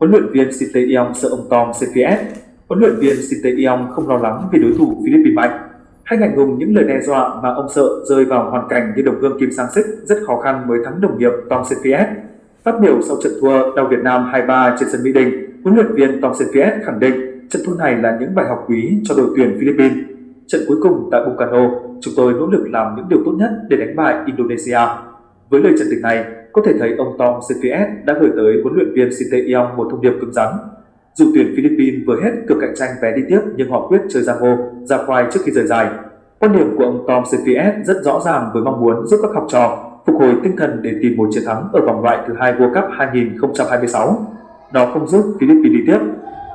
Huấn luyện viên Sintey Iong sợ ông Tom CPS. Huấn luyện viên Sintey Iong không lo lắng vì đối thủ Philippines mạnh. Hay ngại ngùng những lời đe dọa mà ông sợ rơi vào hoàn cảnh như đồng hương Kim Sang-sik rất khó khăn mới thắng đồng nghiệp Tom CPS. Phát biểu sau trận thua đầu Việt Nam 2-3 trên sân Mỹ Đình, huấn luyện viên Tom CPS khẳng định trận thua này là những bài học quý cho đội tuyển Philippines. Trận cuối cùng tại Bungkano, chúng tôi nỗ lực làm những điều tốt nhất để đánh bại Indonesia. Với lời trần tình này, có thể thấy ông Tom CPS đã gửi tới huấn luyện viên Sintey Iong một thông điệp cứng rắn. Dù tuyển Philippines vừa hết cuộc cạnh tranh vé đi tiếp nhưng họ quyết chơi ra ngô, ra khoai trước khi rời giải. Quan điểm của ông Tom CPS rất rõ ràng với mong muốn giúp các học trò phục hồi tinh thần để tìm một chiến thắng ở vòng loại thứ 2 World Cup 2026. Nó không giúp Philippines đi tiếp,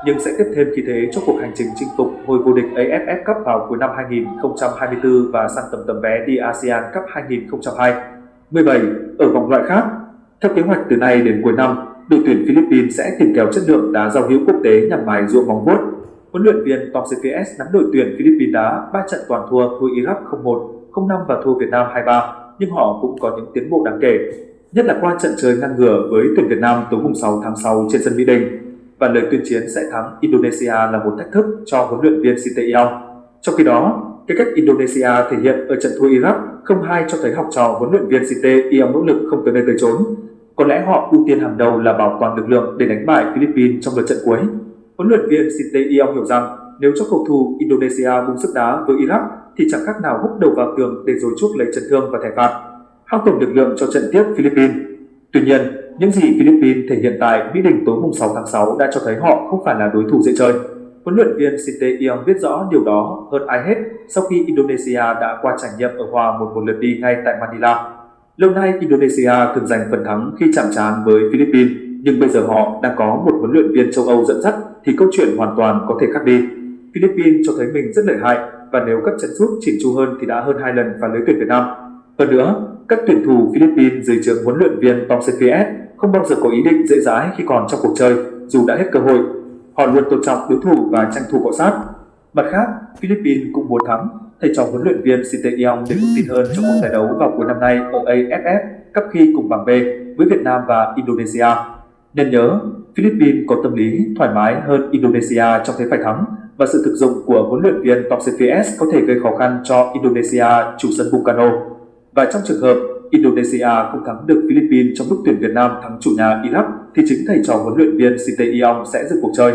nhưng sẽ tiếp thêm khí thế cho cuộc hành trình chinh phục ngôi vô địch AFF Cup vào cuối năm 2024 và săn tầm vé đi ASEAN Cup 2027. Ở vòng loại khác, theo kế hoạch từ nay đến cuối năm, đội tuyển Philippines sẽ tìm kéo chất lượng đá giao hữu quốc tế nhằm mài ruộng móng vuốt. Huấn luyện viên Tom CPS nắm đội tuyển Philippines đá 3 trận toàn thua Iraq 0-1, 0-5 và thua Việt Nam 2-3, nhưng họ cũng có những tiến bộ đáng kể, nhất là qua trận chơi ngăn ngửa với tuyển Việt Nam tối 6 tháng 6 trên sân Mỹ Đình. Và lời tuyên chiến sẽ thắng Indonesia là một thách thức cho huấn luyện viên Sintey Iong. Trong khi đó, cái cách Indonesia thể hiện ở trận thua Iraq 0-2 cho thấy học trò huấn luyện viên Sintey Iong nỗ lực không tới nơi tới chốn. Có lẽ họ ưu tiên hàng đầu là bảo toàn lực lượng để đánh bại Philippines trong lượt trận cuối. Huấn luyện viên Sintey Iong hiểu rằng nếu cho cầu thủ Indonesia bung sức đá với Iraq thì chẳng khác nào húc đầu vào tường để rồi chuốc lấy chấn thương và thẻ phạt, hao tổn lực lượng cho trận tiếp Philippines. Tuy nhiên, những gì Philippines thể hiện tại Mỹ Đình tối 6 tháng 6 đã cho thấy họ không phải là đối thủ dễ chơi. Huấn luyện viên Sintey Iong biết rõ điều đó hơn ai hết sau khi Indonesia đã qua trải nghiệm ở hòa 1-1 lượt đi ngay tại Manila. Lâu nay Indonesia thường giành phần thắng khi chạm trán với Philippines, nhưng bây giờ họ đang có một huấn luyện viên châu Âu dẫn dắt thì câu chuyện hoàn toàn có thể khác đi. Philippines cho thấy mình rất lợi hại và nếu các chân sút chỉn chu hơn thì đã hơn 2 lần phá lưới tuyển Việt Nam. Hơn nữa, các tuyển thủ Philippines dưới trướng huấn luyện viên Tom CPS không bao giờ có ý định dễ dãi khi còn trong cuộc chơi, dù đã hết cơ hội. Họ luôn tôn trọng đối thủ và tranh thủ cọ sát. Mặt khác, Philippines cũng muốn thắng, thầy trò huấn luyện viên Sintey Iong để tự tin hơn trong cuộc giải đấu vào cuối năm nay ở AFF Cup khi cùng bảng B với Việt Nam và Indonesia. Nên nhớ, Philippines có tâm lý thoải mái hơn Indonesia trong thế phải thắng và sự thực dụng của huấn luyện viên Tom CPS có thể gây khó khăn cho Indonesia chủ sân Bungkano. Và trong trường hợp Indonesia không thắng được Philippines trong lúc tuyển Việt Nam thắng chủ nhà Iraq thì chính thầy trò huấn luyện viên Sintey Iong sẽ dừng cuộc chơi.